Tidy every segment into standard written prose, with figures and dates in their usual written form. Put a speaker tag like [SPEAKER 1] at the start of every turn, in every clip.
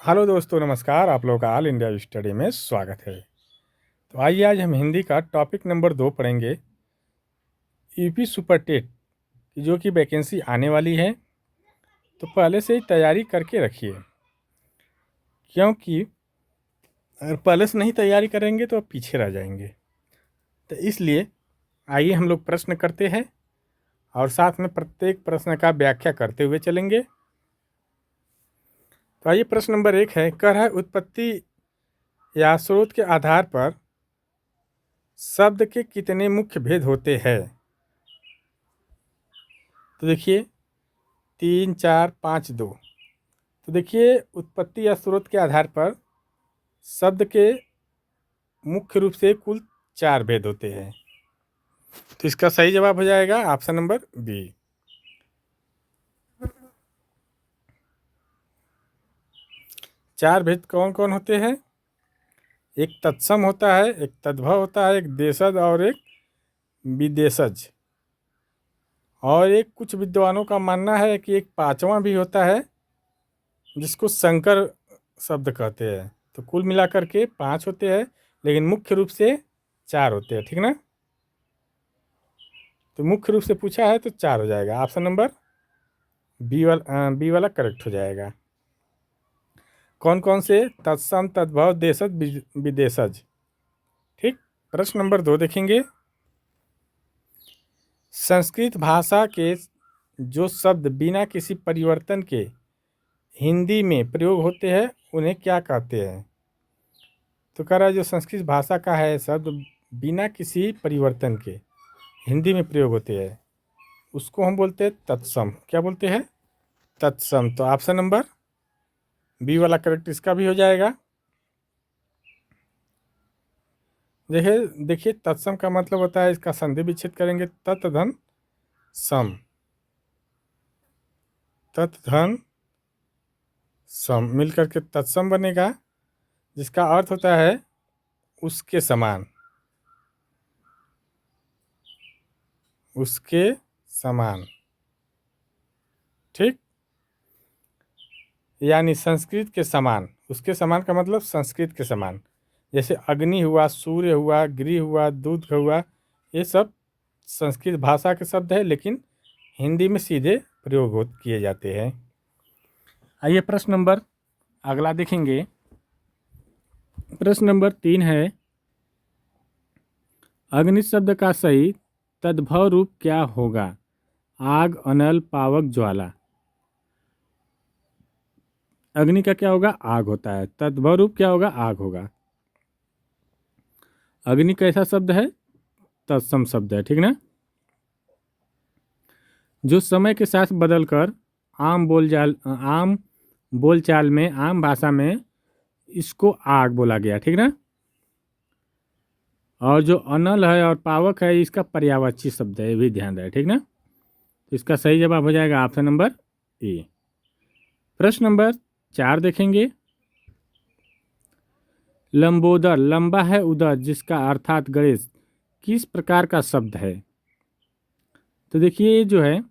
[SPEAKER 1] Hello दोस्तों, नमस्कार। आप लोगों का ऑल इंडिया स्टडी में स्वागत है। तो आइए आज हम हिंदी का टॉपिक नंबर 2 पढ़ेंगे। यूपी सुपर टेट की जो कि वैकेंसी आने वाली है, तो पहले से ही तैयारी करके रखिए, क्योंकि अगर पहले से नहीं तैयारी करेंगे तो आप पीछे रह जाएंगे। तो इसलिए आइए हम लोग प्रश्न करते हैं और साथ में प्रत्येक प्रश्न का व्याख्या करते हुए चलेंगे। तो आइए, प्रश्न नंबर 1 है, कह रहा है उत्पत्ति या स्रोत के आधार पर शब्द के कितने मुख्य भेद होते हैं। तो देखिए 3, 4, 5, 2। तो देखिए उत्पत्ति या स्रोत के आधार पर शब्द के मुख्य रूप से कुल 4 भेद होते हैं। तो इसका सही जवाब हो जाएगा ऑप्शन नंबर बी। चार भेद कौन कौन होते हैं? एक तत्सम होता है, एक तद्भव होता है, एक देशज और एक विदेशज। और एक कुछ विद्वानों का मानना है कि एक पांचवा भी होता है जिसको संकर शब्द कहते हैं। तो कुल मिलाकर के 5 होते हैं, लेकिन मुख्य रूप से 4 होते हैं, ठीक ना। तो मुख्य रूप से पूछा है तो 4 हो जाएगा। ऑप्शन नंबर बी वाला करेक्ट हो जाएगा। कौन कौन से? तत्सम, तद्भव, देशज, विदेशज। ठीक। प्रश्न नंबर 2 देखेंगे। संस्कृत भाषा के जो शब्द बिना किसी परिवर्तन के हिंदी में प्रयोग होते हैं उन्हें क्या कहते हैं? तो कह रहा है जो संस्कृत भाषा का है शब्द बिना किसी परिवर्तन के हिंदी में प्रयोग होते हैं उसको हम बोलते हैं तत्सम। क्या बोलते हैं? तत्सम। तो ऑप्शन नंबर बी वाला करेक्ट इसका भी हो जाएगा। देखिए देखिए तत्सम का मतलब होता है, इसका संधि विच्छेद करेंगे तत् धन सम, तत् धन सम मिलकर के तत्सम बनेगा, जिसका अर्थ होता है उसके समान, उसके समान। ठीक। यानी संस्कृत के समान। उसके समान का मतलब संस्कृत के समान। जैसे अग्नि हुआ, सूर्य हुआ, गृह हुआ, दूध हुआ, ये सब संस्कृत भाषा के शब्द है, लेकिन हिंदी में सीधे प्रयोग किए जाते हैं। आइए प्रश्न नंबर अगला देखेंगे। प्रश्न नंबर 3 है, अग्नि शब्द का सही तद्भव रूप क्या होगा? आग, अनल, पावक, ज्वाला। अग्नि का क्या होगा? आग होता है। तद्भव रूप क्या होगा? आग होगा। अग्नि कैसा शब्द है? तत्सम शब्द है, ठीक ना। जो समय के साथ बदलकर आम बोलचाल में, आम भाषा में इसको आग बोला गया, ठीक ना। और जो अनल है और पावक है इसका पर्यायवाची शब्द है, ये भी ध्यान रहे, ठीक ना। तो इसका सही जवाब हो जाएगा ऑप्शन नंबर ए। प्रश्न नंबर 4 देखेंगे। लंबोदर, लंबा है उदर, जिसका अर्थात गणेश, किस प्रकार का शब्द है? तो देखिए ये जो है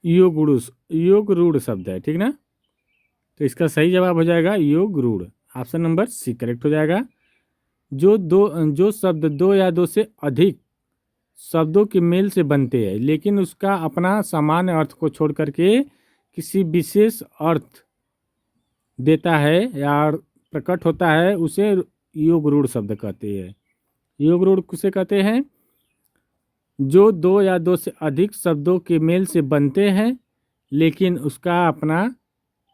[SPEAKER 1] योग रूढ़ शब्द है, ठीक ना। तो इसका सही जवाब हो जाएगा योग रूढ़। ऑप्शन नंबर सी करेक्ट हो जाएगा। जो शब्द दो या दो से अधिक शब्दों के मेल से बनते हैं लेकिन उसका अपना सामान्य अर्थ को छोड़ करके किसी विशेष अर्थ देता है या प्रकट होता है, उसे योग रूढ़ शब्द कहते हैं। योग रूढ़ किसे कहते हैं? जो दो या दो से अधिक शब्दों के मेल से बनते हैं लेकिन उसका अपना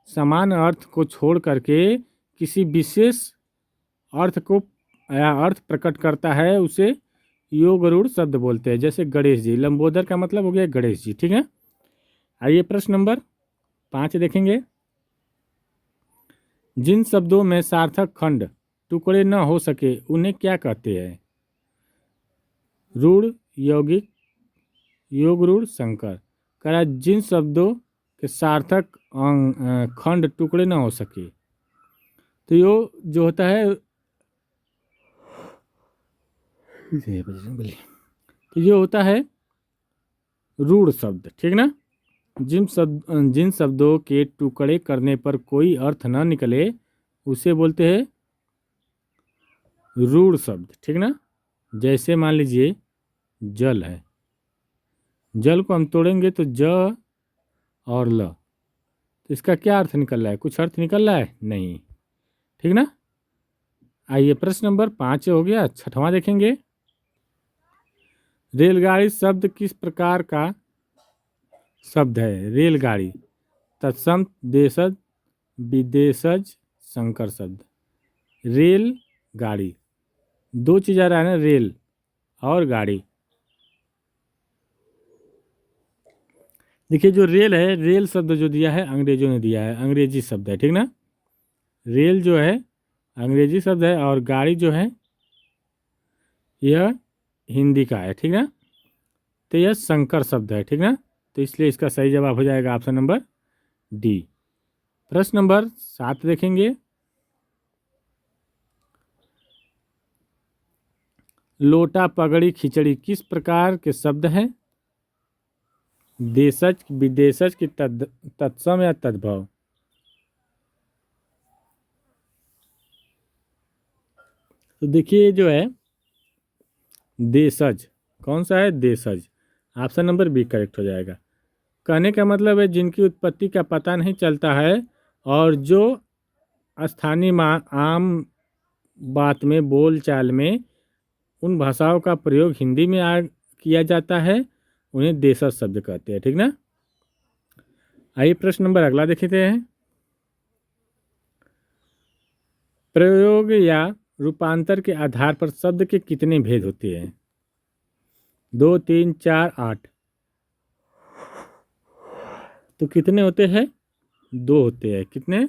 [SPEAKER 1] समान अर्थ को छोड़ करके किसी विशेष अर्थ को या अर्थ प्रकट करता है, उसे योग रूढ़ शब्द बोलते हैं। जैसे गणेश जी, लंबोदर का मतलब हो गया गणेश जी, ठीक है। आइए प्रश्न नंबर 5 देखेंगे। जिन शब्दों में सार्थक खंड टुकड़े न हो सके उन्हें क्या कहते हैं? रूढ़, यौगिक, योग रूढ़, संकर। करा जिन शब्दों के सार्थक खंड टुकड़े न हो सके, तो यो जो होता है तो ये होता है रूढ़ शब्द, ठीक ना। जिन शब्दों के टुकड़े करने पर कोई अर्थ न निकले उसे बोलते हैं रूढ़ शब्द, ठीक ना। जैसे मान लीजिए जल है, जल को हम तोड़ेंगे तो ज और ल, तो इसका क्या अर्थ निकल रहा है? कुछ अर्थ निकल रहा है? नहीं, ठीक ना। आइए प्रश्न नंबर 5 हो गया। छठवां देखेंगे। रेलगाड़ी शब्द किस प्रकार का शब्द है? रेलगाड़ी तत्सम, देशज, विदेशज, संकर शब्द। रेल गाड़ी, दो चीज़ आ रहा है ना, रेल और गाड़ी। देखिए जो रेल है, रेल शब्द जो दिया है अंग्रेजों ने दिया है, अंग्रेजी शब्द है, ठीक ना। रेल जो है अंग्रेजी शब्द है और गाड़ी जो है यह हिंदी का है, ठीक ना। तो यह संकर शब्द है, ठीक ना। तो इसलिए इसका सही जवाब हो जाएगा ऑप्शन नंबर डी। प्रश्न नंबर 7 देखेंगे। लोटा, पगड़ी, खिचड़ी किस प्रकार के शब्द हैं? देशज, विदेशज की तत्सम या तद्भव? तो देखिए जो है देशज, कौन सा है? देशज। ऑप्शन नंबर बी करेक्ट हो जाएगा। कहने का मतलब है जिनकी उत्पत्ति का पता नहीं चलता है और जो स्थानीय आम बात में, बोल चाल में उन भाषाओं का प्रयोग हिंदी में किया जाता है, उन्हें देशज शब्द कहते हैं, ठीक ना। आइए प्रश्न नंबर अगला देखते हैं। प्रयोग या रूपांतर के आधार पर शब्द के कितने भेद होते हैं? 2, 3, 4, 8। तो कितने होते हैं? 2 होते हैं। कितने?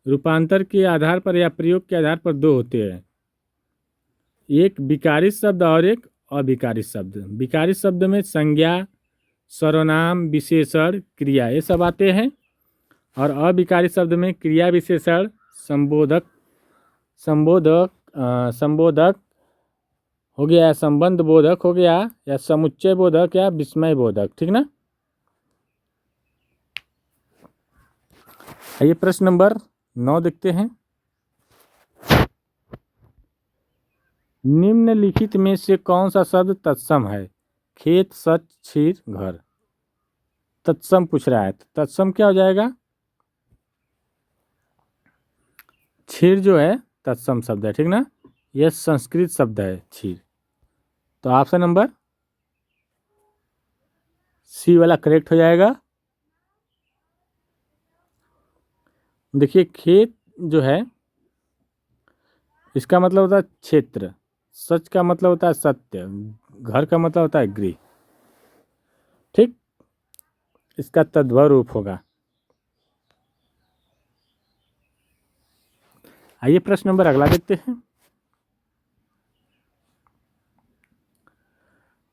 [SPEAKER 1] रूपांतर के आधार पर या प्रयोग के आधार पर 2 होते हैं। एक विकारित शब्द और एक अविकारित शब्द। विकारित शब्द में संज्ञा, सर्वनाम, विशेषण, क्रिया ये सब आते हैं और अविकारित शब्द में क्रिया, विशेषण, संबोधक हो गया, संबंध बोधक हो गया, या समुच्चय बोधक या विस्मय बोधक, ठीक ना। आइए प्रश्न नंबर 9 देखते हैं। निम्नलिखित में से कौन सा शब्द तत्सम है? खेत, सच, क्षीर, घर। तत्सम पूछ रहा है, तो तत्सम क्या हो जाएगा? क्षीर जो है तत्सम शब्द है, ठीक ना। यह संस्कृत शब्द है क्षीर। तो ऑप्शन नंबर सी वाला करेक्ट हो जाएगा। देखिए खेत जो है इसका मतलब होता है क्षेत्र, सच का मतलब होता है सत्य, घर का मतलब होता है गृह, ठीक। इसका तद्भव रूप होगा। आइए प्रश्न नंबर अगला देखते हैं।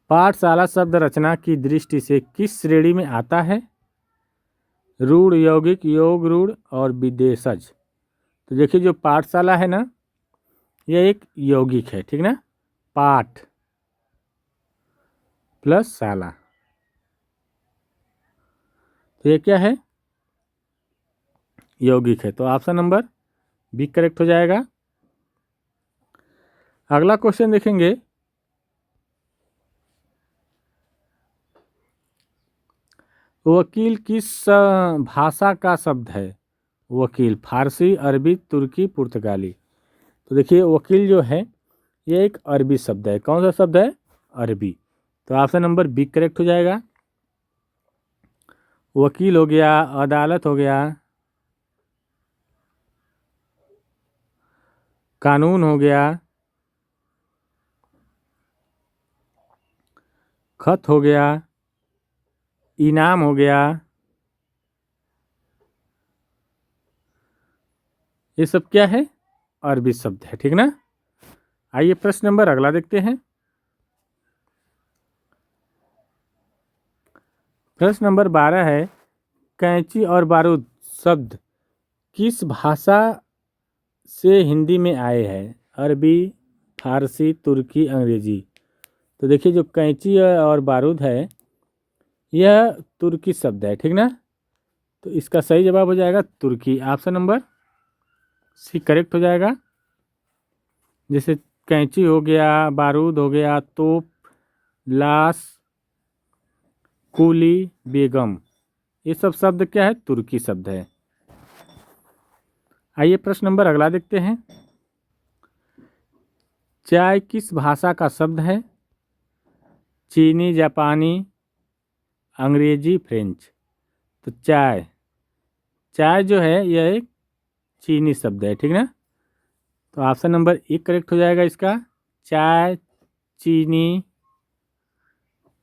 [SPEAKER 1] पाठशाला शब्द रचना की दृष्टि से किस श्रेणी में आता है? रूढ़, यौगिक, योग रूढ़ और विदेशज। तो देखिए जो पाठशाला है ना, यह एक यौगिक है, ठीक ना। पाठ प्लस शाला, तो ये क्या है? यौगिक है। तो ऑप्शन नंबर बी करेक्ट हो जाएगा। अगला क्वेश्चन देखेंगे। वकील किस भाषा का शब्द है? वकील फारसी, अरबी, तुर्की, पुर्तगाली। तो देखिए वकील जो है ये एक अरबी शब्द है। कौन सा शब्द है? अरबी। तो ऑप्शन नंबर बी करेक्ट हो जाएगा। वकील हो गया, अदालत हो गया, कानून हो गया, खत हो गया, इनाम हो गया, ये सब क्या है? अरबी शब्द है, ठीक ना। आइए प्रश्न नंबर अगला देखते हैं। प्रश्न नंबर 12 है, कैंची और बारूद शब्द किस भाषा से हिंदी में आए हैं? अरबी, फारसी, तुर्की, अंग्रेजी। तो देखिए जो कैंची और बारूद है यह तुर्की शब्द है, ठीक ना। तो इसका सही जवाब हो जाएगा तुर्की। ऑप्शन नंबर सी करेक्ट हो जाएगा। जैसे कैंची हो गया, बारूद हो गया, तोप, लाश, कुली, बेगम, ये सब शब्द क्या है? तुर्की शब्द है। आइए प्रश्न नंबर अगला देखते हैं। चाय किस भाषा का शब्द है? चीनी, जापानी, अंग्रेजी, फ्रेंच। तो चाय, चाय जो है यह एक चीनी शब्द है, ठीक ना। तो ऑप्शन नंबर एक करेक्ट हो जाएगा इसका। चाय, चीनी,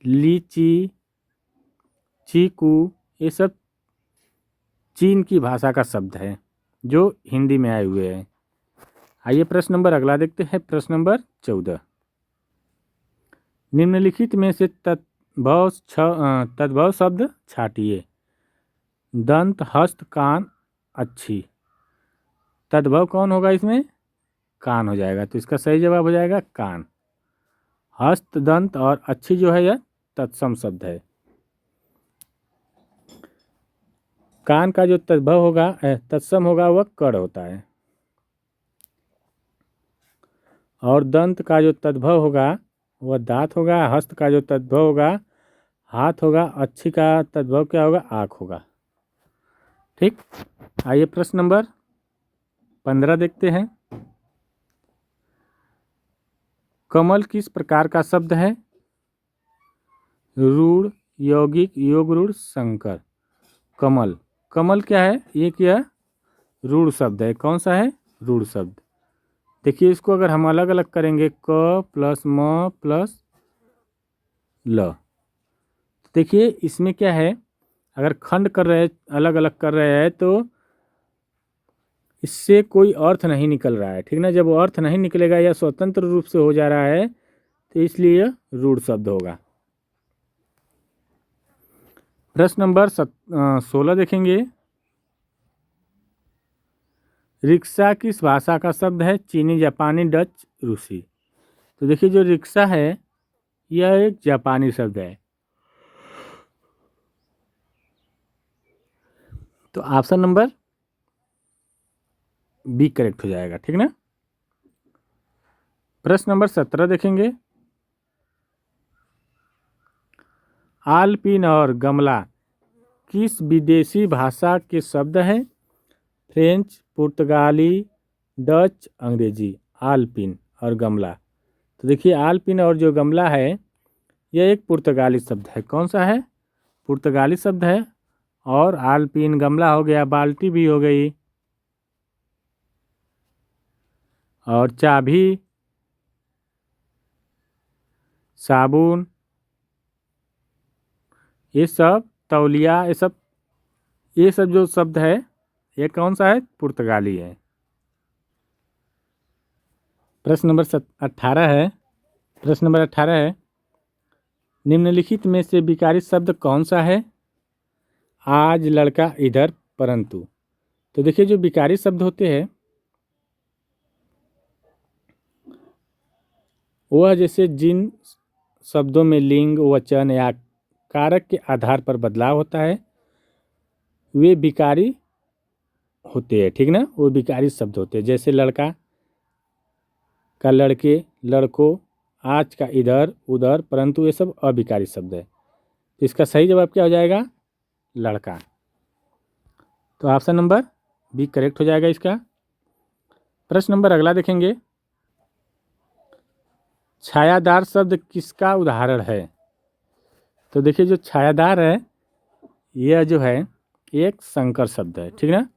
[SPEAKER 1] लीची, चीकू, ये सब चीन की भाषा का शब्द है जो हिंदी में आए हुए हैं। आइए प्रश्न नंबर अगला देखते हैं। प्रश्न नंबर 14। निम्नलिखित में से तद्भव शब्द छाटिए। दंत, हस्त, कान, अच्छी। तद्भव कौन होगा इसमें? कान हो जाएगा। तो इसका सही जवाब हो जाएगा कान। हस्त, दंत और अच्छी जो है यह तत्सम शब्द है। कान का जो तद्भव होगा तत्सम होगा वह कड़ होता है, और दंत का जो तद्भव होगा वह दांत होगा। हस्त का जो तद्भव होगा हाथ होगा। अच्छी का तद्भव क्या होगा? आँख होगा। ठीक। आइए प्रश्न नंबर 15 देखते हैं। कमल किस प्रकार का शब्द है? रूढ़, यौगिक, योग रूढ़, संकर। कमल, कमल क्या है? एक यह रूढ़ शब्द है। कौन सा है? रूढ़ शब्द। देखिए इसको अगर हम अलग अलग करेंगे, क प्लस म प्लस ल, देखिए इसमें क्या है, अगर खंड कर रहे हैं, अलग अलग कर रहे हैं, तो इससे कोई अर्थ नहीं निकल रहा है, ठीक ना। जब अर्थ नहीं निकलेगा या स्वतंत्र रूप से हो जा रहा है तो इसलिए यह रूढ़ शब्द होगा। प्रश्न नंबर 16 देखेंगे। रिक्शा किस भाषा का शब्द है? चीनी, जापानी, डच, रूसी। तो देखिए जो रिक्शा है यह एक जापानी शब्द है। तो ऑप्शन नंबर बी करेक्ट हो जाएगा, ठीक ना। प्रश्न नंबर 17 देखेंगे। आलपिन और गमला किस विदेशी भाषा के शब्द हैं? फ्रेंच, पुर्तगाली, डच, अंग्रेजी। आलपिन और गमला। तो देखिए आलपिन और जो गमला है यह एक पुर्तगाली शब्द है। कौन सा है? पुर्तगाली शब्द है। और आलपिन, गमला हो गया, बाल्टी भी हो गई, और चाबी, साबुन, ये सब, तौलिया, ये सब जो शब्द है ये कौन सा है? पुर्तगाली है। प्रश्न नंबर 18 है। प्रश्न नंबर 18 है। निम्नलिखित में से विकारी शब्द कौन सा है? आज, लड़का, इधर, परंतु। तो देखिए जो विकारी शब्द होते हैं वह जैसे जिन शब्दों में लिंग, वचन या कारक के आधार पर बदलाव होता है वे विकारी होते हैं, ठीक ना। वो विकारी शब्द होते हैं। जैसे लड़का का लड़के, लड़कों, आज का इधर, उधर, परंतु ये सब अविकारी शब्द है। तो इसका सही जवाब क्या हो जाएगा? लड़का। तो ऑप्शन नंबर बी करेक्ट हो जाएगा इसका। प्रश्न नंबर अगला देखेंगे। छायादार शब्द किसका उदाहरण है? तो देखिए जो छायादार है यह जो है एक संकर शब्द है, ठीक ना।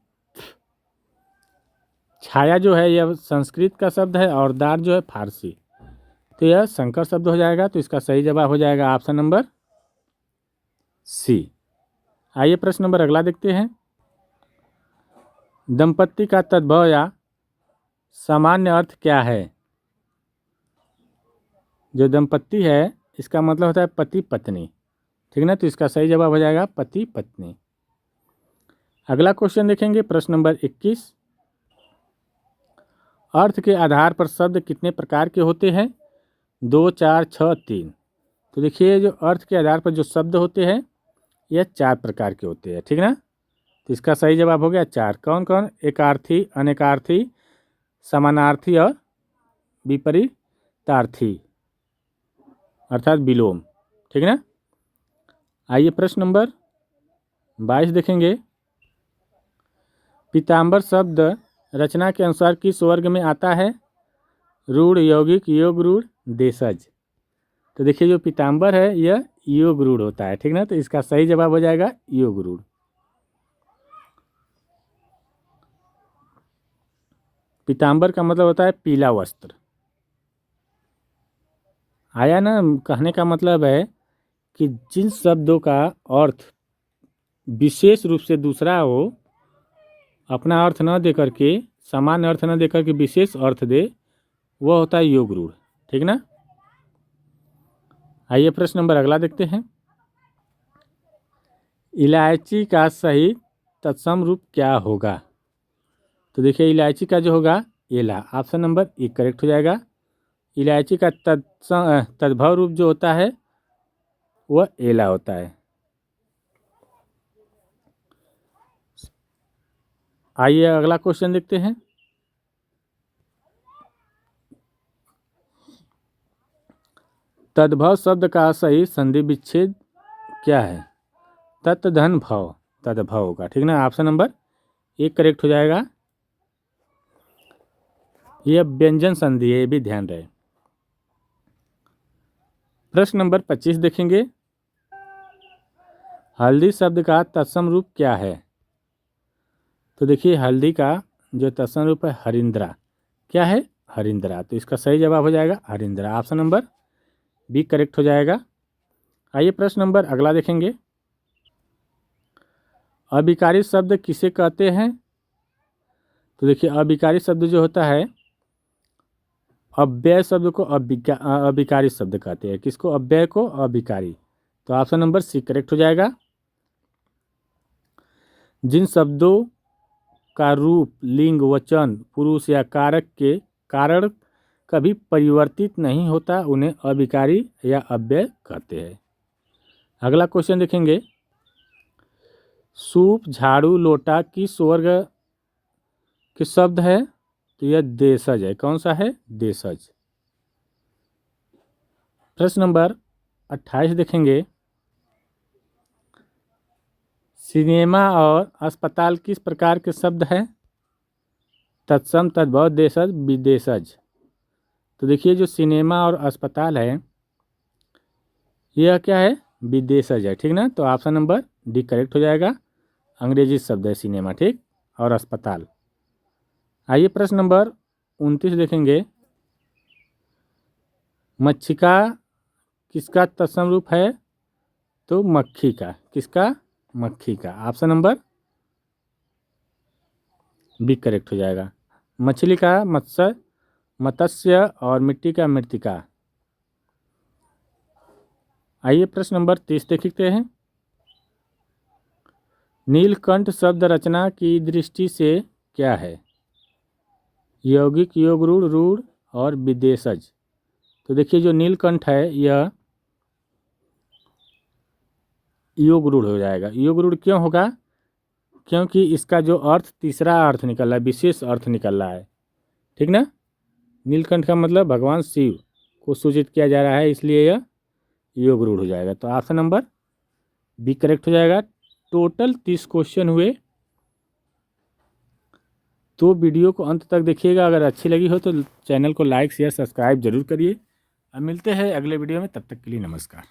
[SPEAKER 1] छाया जो है यह संस्कृत का शब्द है और दार जो है फारसी। तो यह संकर शब्द हो जाएगा। तो इसका सही जवाब हो जाएगा ऑप्शन नंबर सी। आइए प्रश्न नंबर अगला देखते हैं। दंपत्ति का तद्भव या सामान्य अर्थ क्या है? जो दंपत्ति है इसका मतलब होता है पति पत्नी, ठीक ना। तो इसका सही जवाब हो जाएगा पति पत्नी। अगला क्वेश्चन देखेंगे। प्रश्न नंबर 21। अर्थ के आधार पर शब्द कितने प्रकार के होते हैं? 2, 4, 6, 3। तो देखिए जो अर्थ के आधार पर जो शब्द होते हैं यह 4 प्रकार के होते हैं, ठीक ना। तो इसका सही जवाब हो गया 4। कौन कौन? एकार्थी, अनेकार्थी, समानार्थी और विपरीतार्थी अर्थात विलोम, ठीक ना। आइए प्रश्न नंबर 22 देखेंगे। पीताम्बर शब्द रचना के अनुसार किस वर्ग में आता है? रूढ़, यौगिक, योग रूढ़, देशज। तो देखिए जो पीताम्बर है यह योग रूढ़ होता है, ठीक ना। तो इसका सही जवाब हो जाएगा योग रूढ़। पीताम्बर का मतलब होता है पीला वस्त्र। आया ना। कहने का मतलब है कि जिन शब्दों का अर्थ विशेष रूप से दूसरा हो, अपना अर्थ न दे करके, सामान्य अर्थ न दे करके विशेष अर्थ दे, वह होता है योग रूढ़, ठीक ना। आइए प्रश्न नंबर अगला देखते हैं। इलायची का सही तत्सम रूप क्या होगा? तो देखिए इलायची का जो होगा एला, ऑप्शन नंबर ए करेक्ट हो जाएगा। इलायची का तद्भव रूप जो होता है वह एला होता है। आइए अगला क्वेश्चन देखते हैं। तद्भव शब्द का सही संधि विच्छेद क्या है? तत् धन भव, तद्भव होगा, ठीक ना। ऑप्शन नंबर ए करेक्ट हो जाएगा। यह व्यंजन संधि है, ये भी ध्यान रहे। प्रश्न नंबर 25 देखेंगे। हल्दी शब्द का तत्सम रूप क्या है? तो देखिए हल्दी का जो तत्सम रूप है हरिंद्रा, क्या है? हरिंद्रा। तो इसका सही जवाब हो जाएगा हरिंद्रा, ऑप्शन नंबर बी करेक्ट हो जाएगा। आइए प्रश्न नंबर अगला देखेंगे। अभिकारी शब्द किसे कहते हैं? तो देखिए अभिकारी शब्द जो होता है, अव्यय शब्द को अभिकारी शब्द कहते हैं। किसको? अव्यय को अभिकारी। तो ऑप्शन नंबर सी करेक्ट हो जाएगा। जिन शब्दों का रूप, लिंग, वचन, पुरुष या कारक के कारण कभी परिवर्तित नहीं होता उन्हें अभिकारी या अव्यय कहते हैं। अगला क्वेश्चन देखेंगे। सूप, झाड़ू, लोटा किस वर्ग के शब्द है? तो यह देशज है। कौन सा है? देशज। प्रश्न नंबर 28 देखेंगे। सिनेमा और अस्पताल किस प्रकार के शब्द हैं? तत्सम, तद्भव, देशज, विदेशज। तो देखिए जो सिनेमा और अस्पताल है यह क्या है? विदेशज है, ठीक ना। तो ऑप्शन नंबर डी करेक्ट हो जाएगा। अंग्रेजी शब्द है सिनेमा, ठीक, और अस्पताल। आइए प्रश्न नंबर 29 देखेंगे। मक्षिका किसका तत्सम रूप है? तो मक्खी का। किसका? मक्खी का। ऑप्शन नंबर बी करेक्ट हो जाएगा। मछली का मत्स्य, मत्स्य और मिट्टी का मृत्तिका। आइए प्रश्न नंबर 30 देखते हैं। नीलकंठ शब्द रचना की दृष्टि से क्या है? यौगिक, योग रूढ़, रूढ़ और विदेशज। तो देखिए जो नीलकंठ है यह योग रूढ़ हो जाएगा। योग रूढ़ क्यों होगा? क्योंकि इसका जो अर्थ तीसरा अर्थ निकल रहा है, विशेष अर्थ निकल रहा है, ठीक ना। नीलकंठ का मतलब भगवान शिव को सूचित किया जा रहा है, इसलिए यह योग रूढ़ हो जाएगा। तो ऑप्शन नंबर बी करेक्ट हो जाएगा। टोटल 30 क्वेश्चन हुए। तो वीडियो को अंत तक देखिएगा। अगर अच्छी लगी हो तो चैनल को लाइक, शेयर, सब्सक्राइब जरूर करिए। अब मिलते हैं अगले वीडियो में, तब तक के लिए नमस्कार।